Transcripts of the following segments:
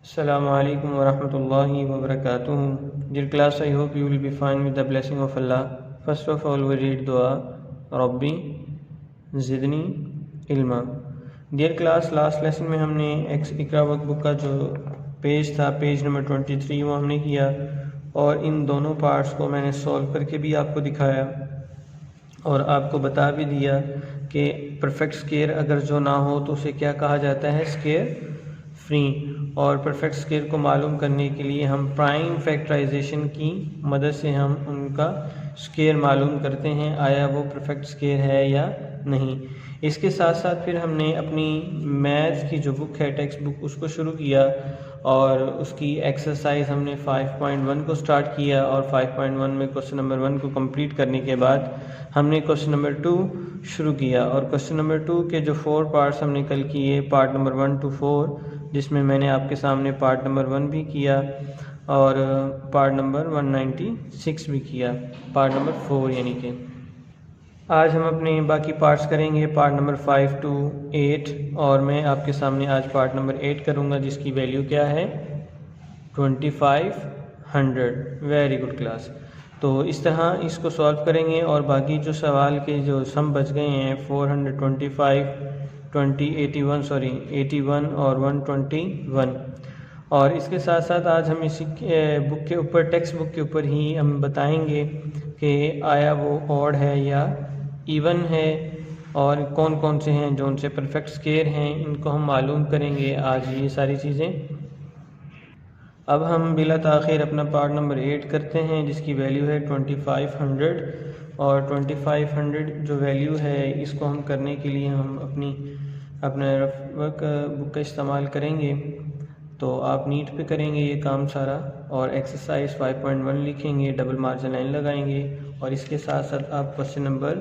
Assalamu alaikum wa rahmatullahi wa barakatuh. Dear class, I hope you will be fine with the blessing of Allah. First of all, we read dua, Rabbi Zidni ilma. Dear class, last lesson में हमने इकरा workbook का जो page था, page number 23, वो हमने किया और इन दोनों पार्ट्स को मैंने सॉल्व करके भी आपको दिखाया और आपको बता भी दिया कि परफेक्ट स्केयर अगर जो ना हो तो उसे क्या कहा जाता है, स्केयर फ्री। और परफेक्ट स्केयर को मालूम करने के लिए हम प्राइम फैक्टराइजेशन की मदद से हम उनका स्केयर मालूम करते हैं, आया वो परफेक्ट स्केयर है या नहीं। इसके साथ साथ फिर हमने अपनी मैथ्स की जो बुक है, टेक्स्ट बुक, उसको शुरू किया और उसकी एक्सरसाइज हमने 5.1 को स्टार्ट किया और 5.1 में क्वेश्चन नंबर 1 को कंप्लीट करने के बाद हमने क्वेश्चन नंबर 2 शुरू किया। और क्वेश्चन नंबर 2 के जो 4 पार्ट्स हमने कल किए, पार्ट नंबर 1 to 4, जिसमें मैंने आपके सामने पार्ट नंबर 1 भी किया और पार्ट नंबर 196 भी किया, पार्ट नंबर 4 यानी कि। आज हम अपने बाकी पार्ट्स करेंगे, पार्ट नंबर 5 to 8, और मैं आपके सामने आज पार्ट नंबर 8 करूँगा जिसकी वैल्यू क्या है, 2500। Very good class. तो इस तरह इसको सॉल्व करेंगे और बाकी जो सवाल के जो सम बच गए हैं 425, 81 और 121, और इसके साथ साथ आज हम इसी बुक के ऊपर, टेक्स्ट बुक के ऊपर ही हम बताएंगे कि आया वो ऑड है या इवन है और कौन कौन से हैं जो उनसे परफेक्ट स्केयर हैं, इनको हम मालूम करेंगे आज ये सारी चीज़ें। अब हम बिला ताख़ीर अपना पार्ट नंबर 8 करते हैं जिसकी वैल्यू है 2500। और 2500 जो वैल्यू है इसको हम करने के लिए हम अपने वर्क बुक का इस्तेमाल करेंगे। तो आप नीट पे करेंगे ये काम सारा और एक्सरसाइज 5.1 लिखेंगे, डबल मार्जिन लाइन लगाएंगे और इसके साथ साथ आप क्वेश्चन नंबर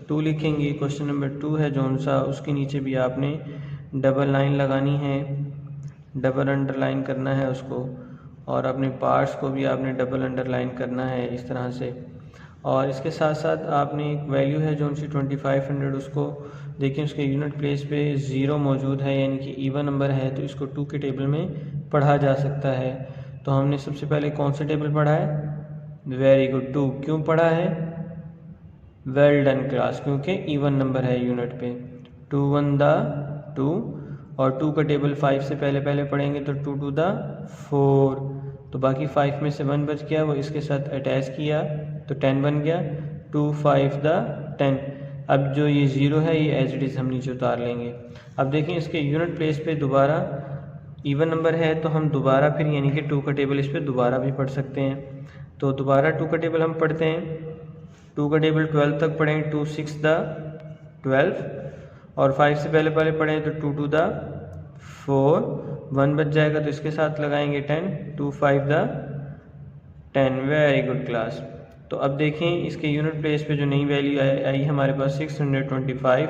2 लिखेंगे। क्वेश्चन नंबर 2 है जौन सा, उसके नीचे भी आपने डबल लाइन लगानी है, डबल अंडरलाइन करना है उसको, और अपने पार्ट्स को भी आपने डबल अंडरलाइन करना है इस तरह से। और इसके साथ साथ आपने एक वैल्यू है जो सी 2500, उसको देखिए उसके यूनिट प्लेस पे 0 मौजूद है यानी कि इवन नंबर है, तो इसको 2 के टेबल में पढ़ा जा सकता है। तो हमने सबसे पहले कौन सा टेबल पढ़ा है, वेरी गुड, 2। क्यों पढ़ा है, वेल डन क्लास, क्योंकि इवन नंबर है यूनिट पे। 2 1 दा 2 और 2 का टेबल 5 से पहले पढ़ेंगे तो 2 2 दा 4, तो बाकी 5 में से 1 बच गया, वो इसके साथ अटैच किया तो 10 बन गया, 2 5 दा 10। अब जो ये 0 है ये एज इट इज़ हम नीचे उतार लेंगे। अब देखें इसके यूनिट प्लेस पे दोबारा इवन नंबर है तो हम दोबारा फिर यानी कि 2 का टेबल इस पर दोबारा भी पढ़ सकते हैं। तो दोबारा 2 का टेबल हम पढ़ते हैं, 2 का टेबल 12 तक पढ़ें, 2 6 दा 12, और 5 से पहले पढ़ें तो 2 2 दा 4, 1 बच जाएगा तो इसके साथ लगाएंगे 10, 2 5 दा 10। Very good class. तो अब देखें इसके यूनिट प्लेस पे जो नई वैल्यू आई हमारे पास 625,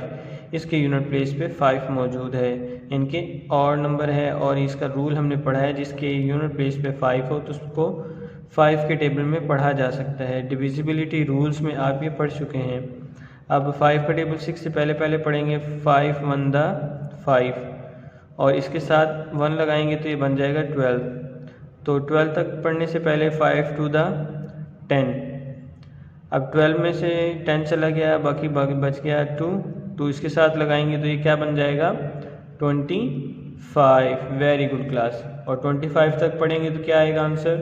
इसके यूनिट प्लेस पे 5 मौजूद है, इनके और नंबर है और इसका रूल हमने पढ़ा है, जिसके यूनिट प्लेस पे 5 हो तो उसको 5 के टेबल में पढ़ा जा सकता है। डिविजिबिलिटी रूल्स में आप ये पढ़ चुके हैं। अब 5 का टेबल 6 से पहले पढ़ेंगे, 5 1 दा 5, और इसके साथ 1 लगाएंगे तो ये बन जाएगा 12। तो 12 तक पढ़ने से पहले 5 2 दा 10। अब 12 में से 10 चला गया, बाकी बच गया 2, तो इसके साथ लगाएंगे तो ये क्या बन जाएगा, 25। Very good class. और 25 तक पढ़ेंगे तो क्या आएगा आंसर,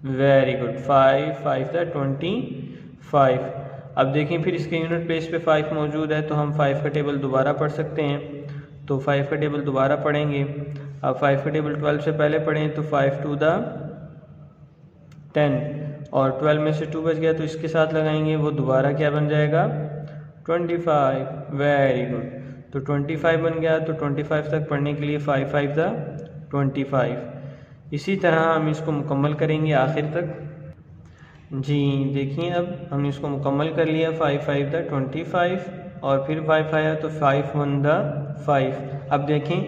वेरी गुड, 5 5 दा 25। अब देखें फिर इसके यूनिट प्लेस पे 5 मौजूद है तो हम 5 का टेबल दोबारा पढ़ सकते हैं। तो 5 का टेबल दोबारा पढ़ेंगे। अब 5 का टेबल 12 से पहले पढ़ें तो 5 2 दा 10, और 12 में से 2 बच गया तो इसके साथ लगाएंगे, वो दोबारा क्या बन जाएगा, 25। Very good. तो 25 बन गया, तो 25 तक पढ़ने के लिए 5 5 दा 25। इसी तरह हम इसको मुकम्मल करेंगे आखिर तक। जी देखिए अब हमने इसको मुकम्मल कर लिया, 5 5 दा 25 और फिर 5 आया तो 5 1 दा 5। अब देखें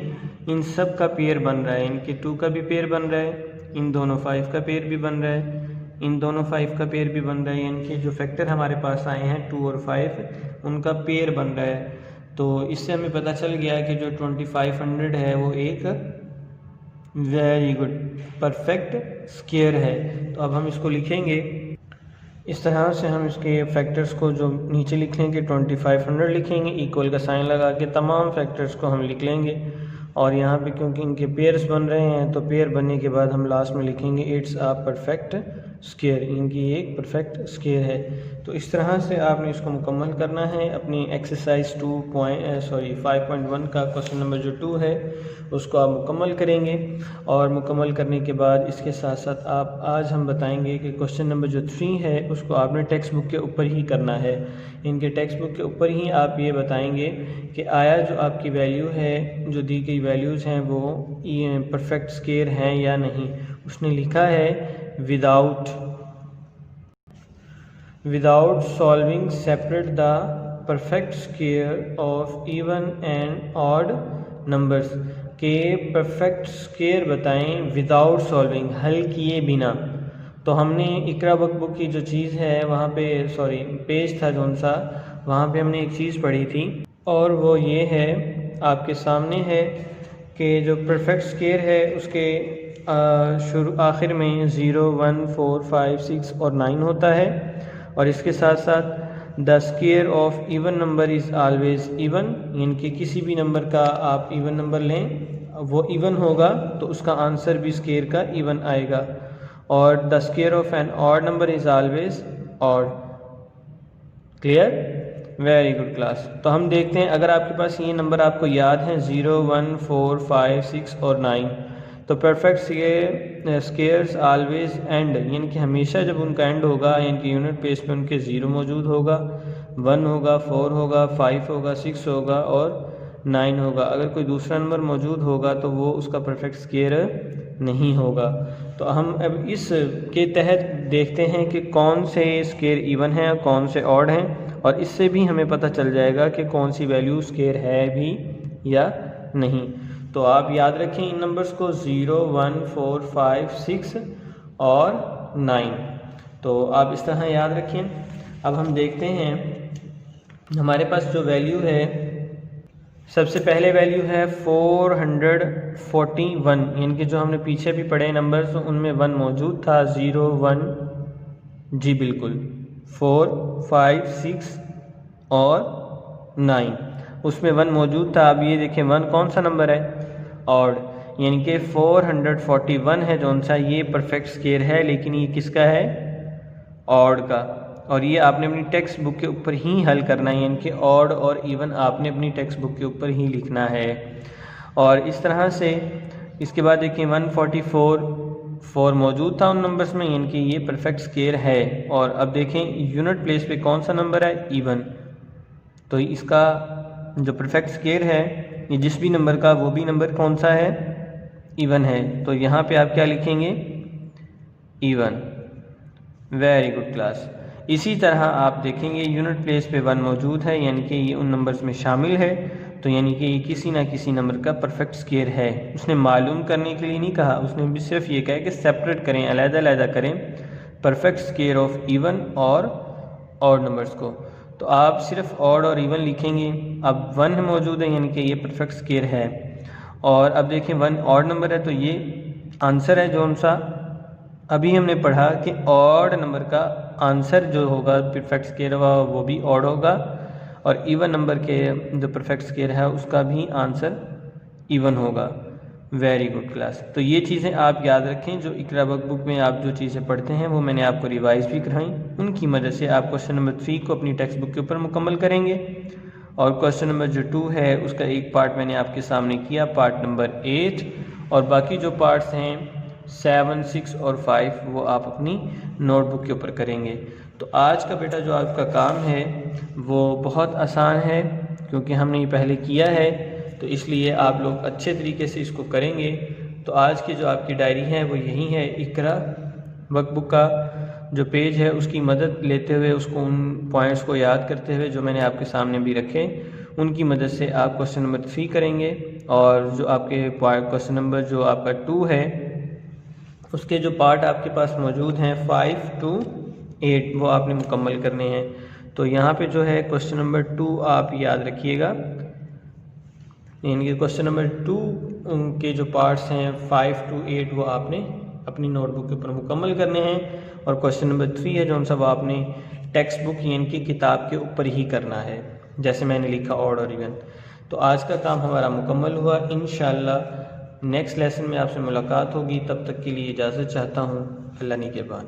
इन सब का पेयर बन रहा है, इनके 2 का भी पेयर बन रहा है, इन दोनों 5 का पेयर भी बन रहा है, इन दोनों 5 का पेयर भी बन रहा है, यानी कि जो फैक्टर हमारे पास आए हैं 2 और 5 उनका पेयर बन रहा है। तो इससे हमें पता चल गया कि जो 2500 है वो एक वेरी गुड, परफेक्ट स्क्वायर है। तो अब हम इसको लिखेंगे इस तरह से, हम इसके फैक्टर्स को जो नीचे लिख लेंगे 2500 लिखेंगे, इक्वल का साइन लगा के तमाम फैक्टर्स को हम लिख लेंगे। और यहाँ पे क्योंकि इनके पेयर्स बन रहे हैं तो पेयर बनने के बाद हम लास्ट में लिखेंगे इट्स अ परफेक्ट स्क्वायर, इनकी एक परफेक्ट स्क्वायर है। तो इस तरह से आपने इसको मुकम्मल करना है। अपनी एक्सरसाइज 5.1 का क्वेश्चन नंबर जो 2 है उसको आप मुकम्मल करेंगे। और मुकम्मल करने के बाद इसके साथ साथ आज हम बताएंगे कि क्वेश्चन नंबर जो 3 है उसको आपने टेक्स्ट बुक के ऊपर ही करना है। इनके टेक्स्ट बुक के ऊपर ही आप ये बताएंगे कि आया जो आपकी वैल्यू है, जो दी गई वैल्यूज़ हैं वो परफेक्ट स्क्वायर हैं या नहीं। उसने लिखा है without solving separate the perfect square of even and odd numbers, के परफेक्ट स्क्वायर बताएं विदाउट सॉल्विंग, हल किए बिना। तो हमने इकरा वर्कबुक की जो चीज़ है वहाँ पे पेज था जौन सा, वहाँ पे हमने एक चीज़ पढ़ी थी और वो ये है आपके सामने है कि जो परफेक्ट स्क्वायर है उसके आखिर में 0, 1, 4, 5, 6 और 9 होता है। और इसके साथ साथ the square of even number is always even, यानी कि किसी भी नंबर का आप इवन नंबर लें वो इवन होगा तो उसका आंसर भी स्क्वायर का इवन आएगा। और the square of an odd number is always odd. Clear? Very good class. तो हम देखते हैं, अगर आपके पास ये नंबर आपको याद है 0, 1, 4, 5, 6 और 9, तो परफेक्ट स्क्वायर्स ऑलवेज एंड, यानी कि हमेशा जब उनका एंड होगा यानी कि यूनिट प्लेस पे उनके 0 मौजूद होगा, 1 होगा, 4 होगा, 5 होगा, 6 होगा और 9 होगा। अगर कोई दूसरा नंबर मौजूद होगा तो वो उसका परफेक्ट स्क्वायर नहीं होगा। तो हम अब इस के तहत देखते हैं कि कौन से स्क्वायर इवन हैं और कौन से ऑड हैं, और इससे भी हमें पता चल जाएगा कि कौन सी वैल्यू स्क्वायर है भी या नहीं। तो आप याद रखें इन नंबर्स को 0, 1, 4, 5, 6 और 9। तो आप इस तरह याद रखें। अब हम देखते हैं हमारे पास जो वैल्यू है, सबसे पहले वैल्यू है 441, यानी कि जो हमने पीछे भी पढ़े नंबर्स उनमें 1 मौजूद था, 0, 1, जी बिल्कुल, 4, 5, 6 और 9 उसमें 1 मौजूद था। अब ये देखें 1 कौन सा नंबर है? ऑड, यानी कि 441 है जौन सा, ये परफेक्ट स्क्वायर है, लेकिन ये किसका है? ऑड का। और ये आपने अपनी टेक्स्ट बुक के ऊपर ही हल करना है, यानी कि ऑड और इवन आपने अपनी टेक्स्ट बुक के ऊपर ही लिखना है। और इस तरह से इसके बाद देखिए 144 मौजूद था उन नंबर्स में, यानी कि ये परफेक्ट स्क्वायर है। और अब देखें यूनिट प्लेस पे कौन सा नंबर है? इवन। तो इसका जो परफेक्ट स्क्वायर है ये जिस भी नंबर का, वो भी नंबर कौन सा है? इवन है। तो यहाँ पे आप क्या लिखेंगे? इवन। Very good class. इसी तरह आप देखेंगे यूनिट प्लेस पे 1 मौजूद है, यानी कि ये उन नंबर्स में शामिल है, तो यानी कि ये किसी ना किसी नंबर का परफेक्ट स्क्वायर है। उसने मालूम करने के लिए नहीं कहा, उसने भी सिर्फ ये कहा कि सेपरेट करें, अलग-अलग करें परफेक्ट स्क्वायर ऑफ इवन और ऑड नंबर्स को। तो आप सिर्फ ऑड और इवन लिखेंगे। अब 1 मौजूद है, यानी कि ये परफेक्ट स्क्वायर है। और अब देखें 1 ऑड नंबर है, तो ये आंसर है जौन सा अभी हमने पढ़ा कि ऑड नंबर का आंसर जो होगा परफेक्ट स्क्वायर वो भी ऑड होगा, और इवन नंबर के जो परफेक्ट स्क्वायर है उसका भी आंसर इवन होगा। Very good class. तो ये चीज़ें आप याद रखें, जो इकरा वर्कबुक में आप जो चीज़ें पढ़ते हैं वो मैंने आपको रिवाइज भी कराई, उनकी मदद से आप क्वेश्चन नंबर 3 को अपनी टेक्स्ट बुक के ऊपर मुकम्मल करेंगे। और क्वेश्चन नंबर जो 2 है उसका एक पार्ट मैंने आपके सामने किया, पार्ट नंबर 8, और बाकी जो पार्ट्स हैं 7, 6 और 5 वो आप अपनी नोटबुक के ऊपर करेंगे। तो आज का बेटा जो आपका काम है वो बहुत आसान है, क्योंकि हमने ये पहले किया है, तो इसलिए आप लोग अच्छे तरीके से इसको करेंगे। तो आज की जो आपकी डायरी है वो यही है, इकरा वर्कबुक का जो पेज है उसकी मदद लेते हुए, उसको उन पॉइंट्स को याद करते हुए जो मैंने आपके सामने भी रखे, उनकी मदद से आप क्वेश्चन नंबर 3 करेंगे। और जो आपके क्वेश्चन नंबर जो आपका 2 है उसके जो पार्ट आपके पास मौजूद हैं 5 to 8 वो आपने मुकम्मल करने हैं। तो यहाँ पे जो है क्वेश्चन नंबर 2 आप याद रखिएगा, यानी कि क्वेश्चन नंबर 2 के जो पार्ट्स हैं 5 to 8 वो आपने अपनी नोटबुक के ऊपर मुकम्मल करने हैं, और क्वेश्चन नंबर 3 है जो सब आपने टेक्स्ट बुक यानी कि किताब के ऊपर ही करना है, जैसे मैंने लिखा ऑड और इवन। तो आज का काम हमारा मुकम्मल हुआ। इंशाअल्लाह नेक्स्ट लेसन में आपसे मुलाकात होगी, तब तक के लिए इजाज़त चाहता हूँ। अल्लाह निगहबान।